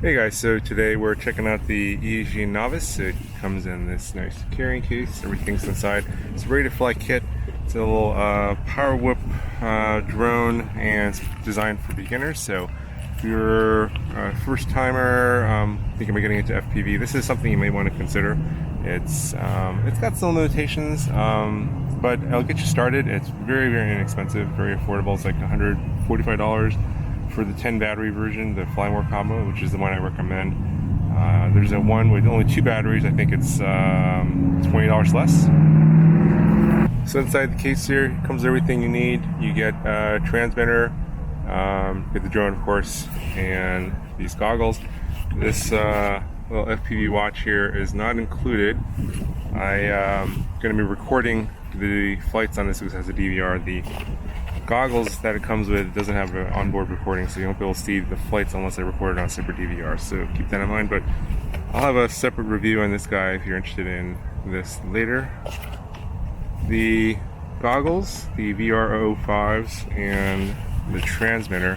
Hey guys, so today we're checking out the Eachine Novice. It comes in this nice carrying case, everything's inside. It's a ready to fly kit. It's a little power whip drone, and it's designed for beginners. So if you're a first timer thinking about getting into FPV, this is something you may want to consider. It's got some limitations, but it'll get you started. It's very, very inexpensive, very affordable. It's like $145 for the 10 battery version, the Fly More combo, which is the one I recommend. There's a one with only 2 batteries. I think it's $20 less. So inside the case here comes everything you need. You get a transmitter, get the drone, of course, and these goggles. This little FPV watch here is not included. I'm going to be recording the flights on this because it has a DVR. The goggles that it comes with doesn't have an onboard recording, so you won't be able to see the flights unless I record it on a separate DVR, so keep that in mind. But I'll have a separate review on this guy if you're interested in this later. The goggles, the VR005s, and the transmitter,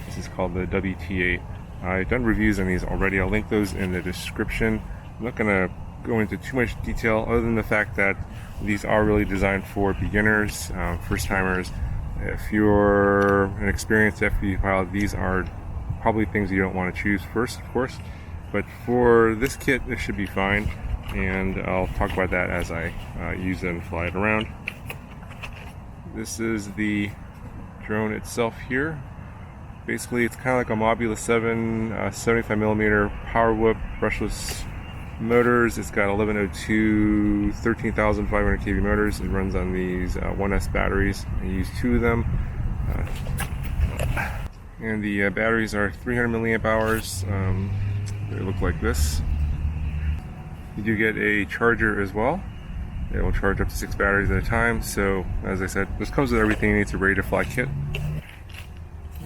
this is called the WT8. I've done reviews on these already. I'll link those in the description. I'm not going to go into too much detail other than the fact that these are really designed for beginners, first timers. If you're an experienced FPV pilot, these are probably things you don't want to choose first, of course. But for this kit, this should be fine, and I'll talk about that as I use it and fly it around. This is the drone itself here. Basically, it's kind of like a Mobula 7 75mm power whip, brushless motors. It's got 1102 13,500 kV motors. It runs on these 1S batteries. I use 2 of them, and the batteries are 300 milliamp hours. They look like this. You do get a charger as well. It will charge up to 6 batteries at a time. So as I said, this comes with everything you need. It's a ready to fly kit,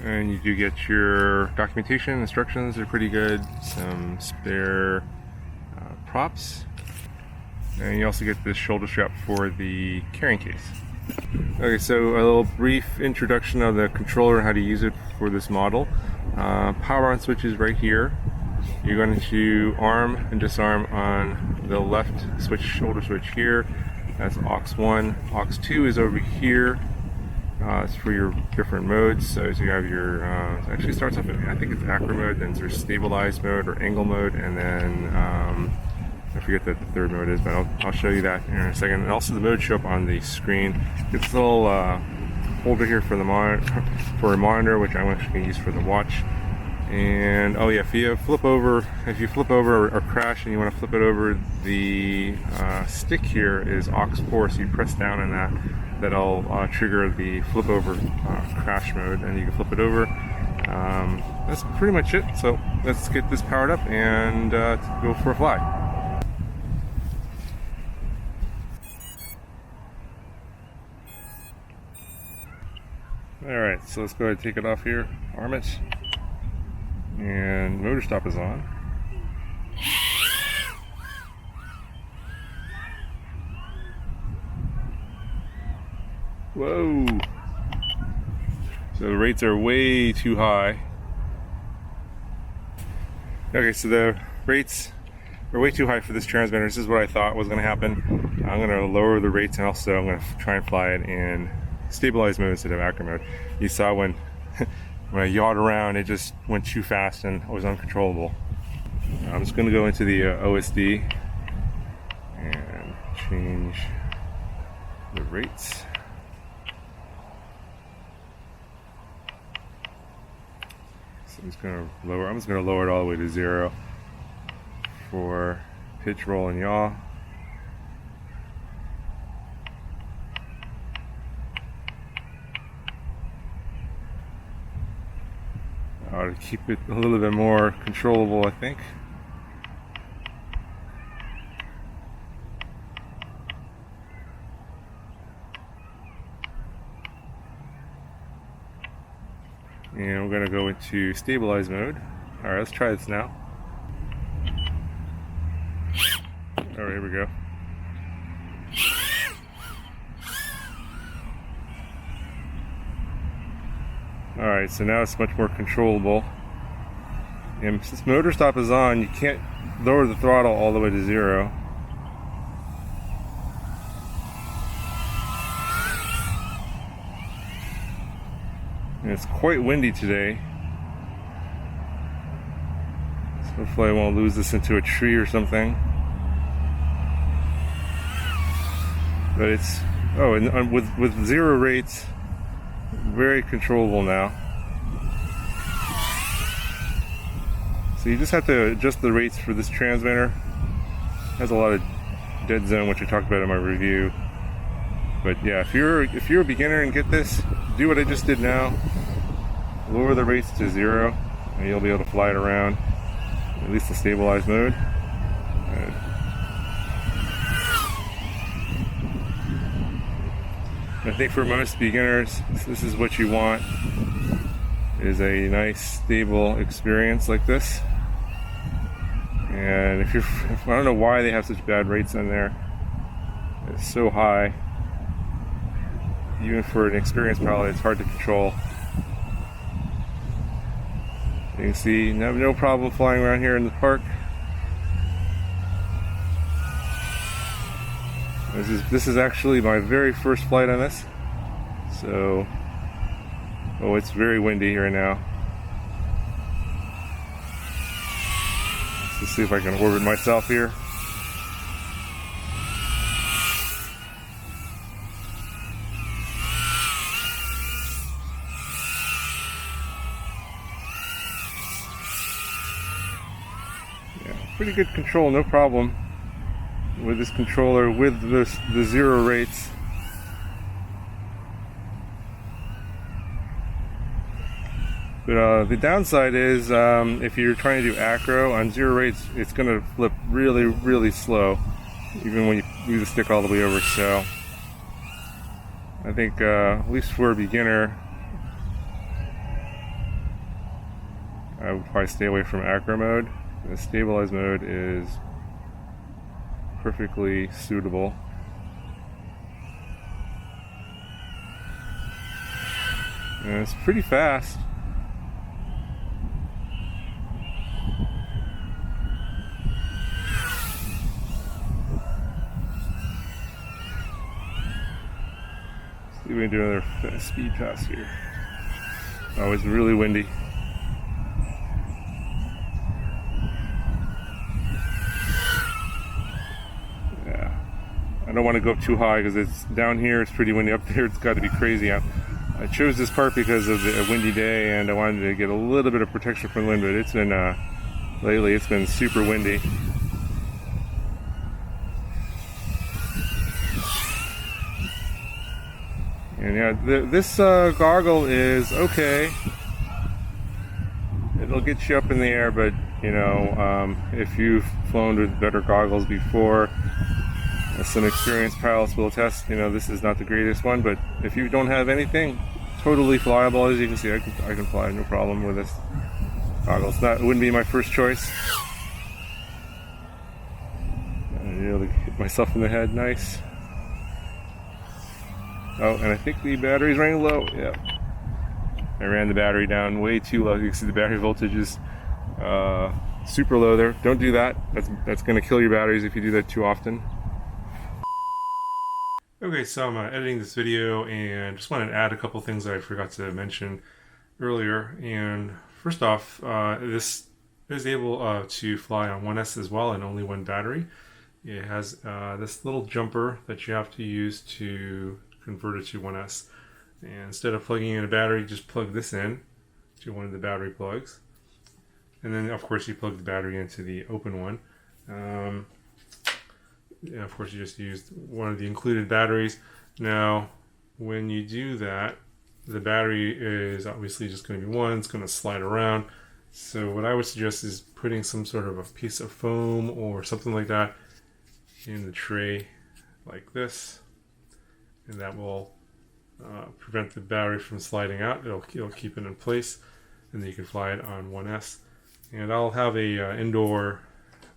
and you do get your documentation. Instructions are pretty good. Some spare props, and you also get this shoulder strap for the carrying case. Okay, so a little brief introduction of the controller and how to use it for this model. Power on switches right here. You're going to arm and disarm on the left switch, shoulder switch here. That's aux1. aux2 is over here. It's for your different modes. So you have your, it actually starts off in, I think it's acro mode, then there's stabilized mode or angle mode, and then I forget what the third mode is, but I'll show you that in a second. And also the modes show up on the screen. It's a little holder here for the for a monitor, which I'm actually going to use for the watch. And oh yeah, if you flip over or crash and you want to flip it over, the stick here is aux4, so you press down on that. That'll trigger the flip over crash mode, and you can flip it over. That's pretty much it. So let's get this powered up and go for a fly. Alright, so let's go ahead and take it off here, arm it, and motor stop is on. Whoa! So the rates are way too high. Okay, so the rates are way too high for this transmitter. This is what I thought was going to happen. I'm going to lower the rates, and also I'm going to try and fly it in stabilized mode instead of acro mode. You saw when I yawed around, it just went too fast and was uncontrollable. I'm just going to go into the OSD and change the rates. So I'm just going to lower it all the way to 0 for pitch, roll, and yaw. To keep it a little bit more controllable, I think. And we're going to go into stabilize mode. Alright, let's try this now. Alright, here we go. Alright, so now it's much more controllable. And since motor stop is on, you can't lower the throttle all the way to 0. And it's quite windy today. So hopefully I won't lose this into a tree or something. But it's, oh, and with 0 rates, very controllable now. So you just have to adjust the rates for this transmitter. It has a lot of dead zone, which I talked about in my review. But yeah, if you're a beginner and get this, do what I just did now. Lower the rates to 0, and you'll be able to fly it around, at least the stabilized mode. I think for most beginners, this is what you want, is a nice stable experience like this. And I don't know why they have such bad rates on there. It's so high. Even for an experienced pilot, it's hard to control. You can see, I have no problem flying around here in the park. This is actually my very first flight on this. So, oh, it's very windy right now. Let's see if I can orbit myself here. Pretty good control, no problem with this controller with the 0 rates. But the downside is if you're trying to do acro on 0 rates, it's going to flip really, really slow, even when you move the stick all the way over. So I think at least for a beginner, I would probably stay away from acro mode. The stabilized mode is perfectly suitable. And it's pretty fast. Let's see if we can do another speed pass here. Oh, it's really windy. I don't want to go up too high because it's down here, it's pretty windy. Up there, it's got to be crazy. I chose this part because of the windy day, and I wanted to get a little bit of protection from the wind, but it's been, lately, it's been super windy. And yeah, this goggle is okay. It'll get you up in the air, but, you know, if you've flown with better goggles before, some experienced pilots will test, you know, this is not the greatest one, but if you don't have anything, totally flyable. As you can see, I can fly no problem with this goggle. It wouldn't be my first choice. I'm able to hit myself in the head, nice. Oh, and I think the battery's running low. Yeah, I ran the battery down way too low. You can see the battery voltage is super low there. Don't do that. That's going to kill your batteries if you do that too often. Okay, so I'm editing this video and just wanted to add a couple things that I forgot to mention earlier. And first off, this is able to fly on 1S as well and only one battery. It has this little jumper that you have to use to convert it to 1S. And instead of plugging in a battery, just plug this in to one of the battery plugs. And then, of course, you plug the battery into the open one. And of course, you just used one of the included batteries. Now, when you do that, the battery is obviously just going to be one. It's going to slide around. So what I would suggest is putting some sort of a piece of foam or something like that in the tray like this. And that will prevent the battery from sliding out. It'll keep it in place. And then you can fly it on 1S. And I'll have a indoor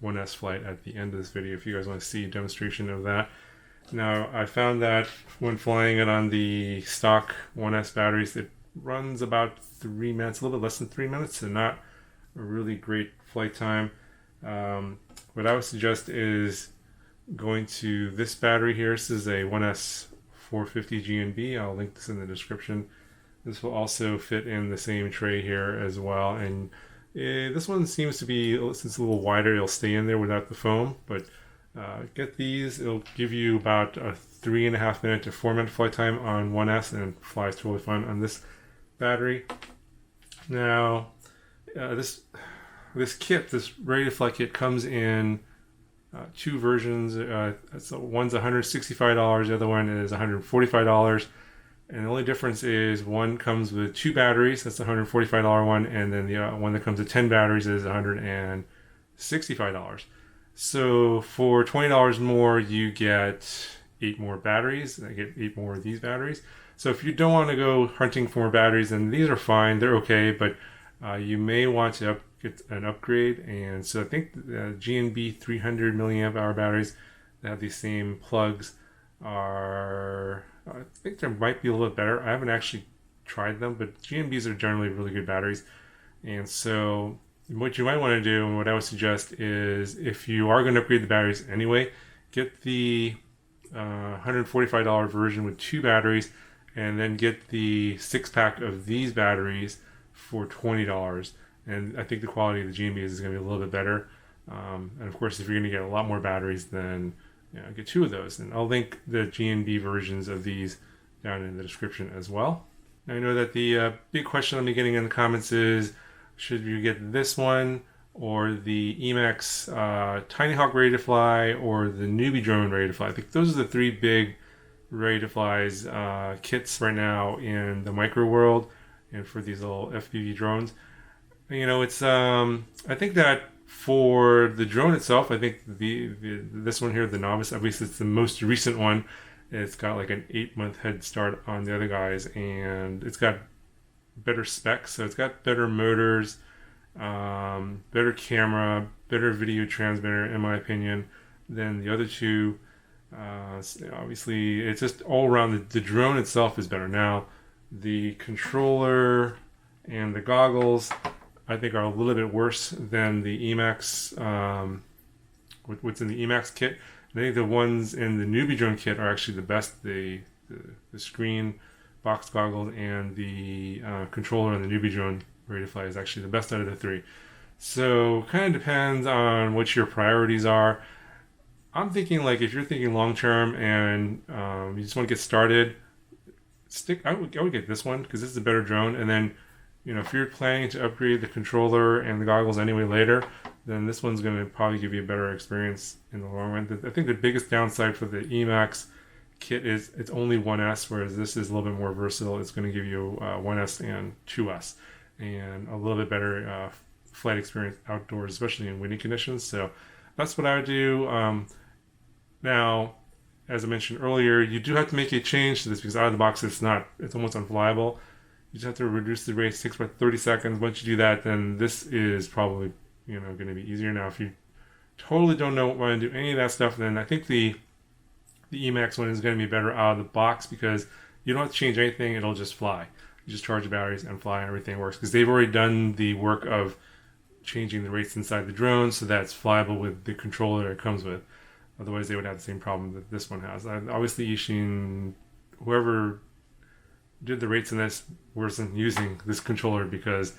1S flight at the end of this video if you guys want to see a demonstration of that. Now, I found that when flying it on the stock 1S batteries, it runs about 3 minutes, a little bit less than 3 minutes, and not a really great flight time. What I would suggest is going to this battery here. This is a 1S 450 GNB. I'll link this in the description. This will also fit in the same tray here as well, and this one seems to be, since it's a little wider, it'll stay in there without the foam, but get these. It'll give you about a 3.5 minute to 4 minute flight time on 1S, and flies totally fine on this battery. Now, this kit, this ready to fly kit, comes in two versions. So one's $165, the other one is $145. And the only difference is one comes with 2 batteries, that's the $145 one, and then the one that comes with 10 batteries is $165. So for $20 more, you get 8 more batteries. I get 8 more of these batteries. So if you don't want to go hunting for more batteries, then these are fine, they're okay, but you may want to get an upgrade. And so I think the GNB 300 milliamp hour batteries that have these same plugs are, I think there might be a little bit better. I haven't actually tried them, but GNBs are generally really good batteries. And so what you might want to do, and what I would suggest, is if you are going to upgrade the batteries anyway, get the $145 version with 2 batteries, and then get the 6-pack of these batteries for $20. And I think the quality of the GNBs is going to be a little bit better. And of course, if you're going to get a lot more batteries, then get 2 of those. And I'll link the GNB versions of these down in the description as well. Now, I know that the big question I'm getting in the comments is, should you get this one or the Emax Tiny Hawk Ready to Fly or the Newbie Drone Ready to Fly? I think those are the 3 big Ready to Flies kits right now in the micro world and for these little FPV drones. It's I think that for the drone itself, I think this one here, the Novice, at least it's the most recent one. It's got like an 8-month head start on the other guys, and it's got better specs. So it's got better motors, better camera, better video transmitter, in my opinion, than the other 2. Obviously, it's just all around. The drone itself is better. Now, the controller and the goggles, I think, are a little bit worse than the Emax, what's in the Emax kit. And I think the ones in the Newbie Drone kit are actually the best. The screen box goggles and the controller on the Newbie Drone Ready to Fly is actually the best out of the 3. So kind of depends on what your priorities are. I'm thinking, like, if you're thinking long term and you just want to get started, I would get this one, because this is a better drone. And then, if you're planning to upgrade the controller and the goggles anyway later, then this one's going to probably give you a better experience in the long run. I think the biggest downside for the Emax kit is it's only 1S, whereas this is a little bit more versatile. It's going to give you 1S and 2S, and a little bit better flight experience outdoors, especially in windy conditions. So that's what I would do. Now, as I mentioned earlier, you do have to make a change to this, because out of the box it's almost unflyable. You just have to reduce the rate. It takes about 30 seconds. Once you do that, then this is probably going to be easier. Now, if you totally don't want to do any of that stuff, then I think the Emax one is going to be better out of the box, because you don't have to change anything. It'll just fly. You just charge the batteries and fly, and everything works, because they've already done the work of changing the rates inside the drone so that it's flyable with the controller it comes with. Otherwise, they would have the same problem that this one has. Obviously, Eachine, whoever did the rates in this, wasn't using this controller, because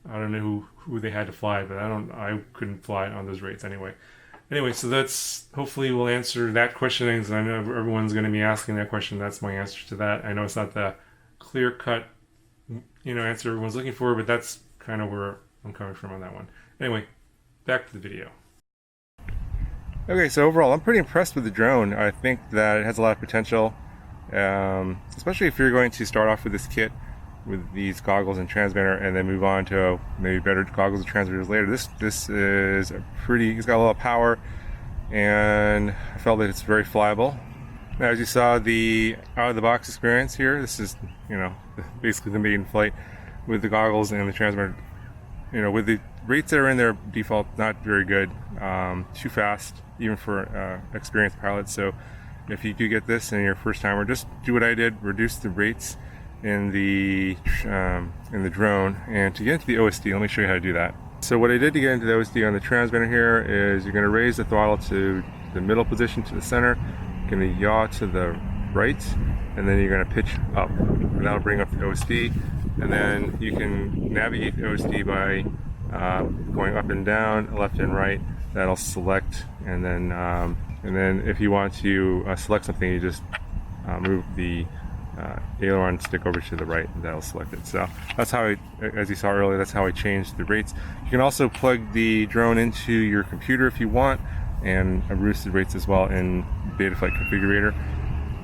I don't know who they had to fly, but I couldn't fly on those rates anyway. Anyway, so that's, hopefully we'll answer that question, because I know everyone's going to be asking that question. That's my answer to that. I know it's not the clear-cut answer everyone's looking for, but that's kind of where I'm coming from on that one. Anyway, back to the video. Okay, so overall, I'm pretty impressed with the drone. I think that it has a lot of potential, especially if you're going to start off with this kit with these goggles and transmitter, and then move on to maybe better goggles and transmitters later. This is it's got a lot of power, and I felt that it's very flyable. Now, as you saw, the out-of-the-box experience here, this is, basically the maiden flight with the goggles and the transmitter. With the rates that are in there, default, not very good, too fast, even for experienced pilots. So if you do get this and you're a first timer, just do what I did, reduce the rates in the drone. And to get into the OSD, let me show you how to do that. So what I did to get into the OSD on the transmitter here is you're going to raise the throttle to the middle position, to the center, you're going to yaw to the right, and then you're going to pitch up, and that'll bring up the OSD. And then you can navigate the OSD by going up and down, left and right. That'll select, and then if you want to select something, you just move the aileron stick over to the right, and that'll select it. So that's how as you saw earlier, that's how I changed the rates. You can also plug the drone into your computer if you want, and reduce the rates as well in Betaflight Configurator.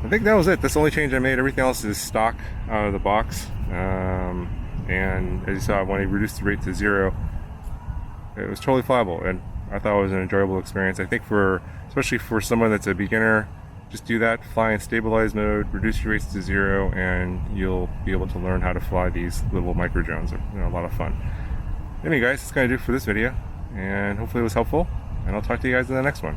I think that was it. That's the only change I made. Everything else is stock out of the box. And as you saw, when I reduced the rate to 0, it was totally flyable, and I thought it was an enjoyable experience. I think especially for someone that's a beginner, just do that, fly in stabilized mode, reduce your rates to 0, and you'll be able to learn how to fly these little micro drones. They're a lot of fun. Anyway guys, that's going to do it for this video, and hopefully it was helpful, and I'll talk to you guys in the next one.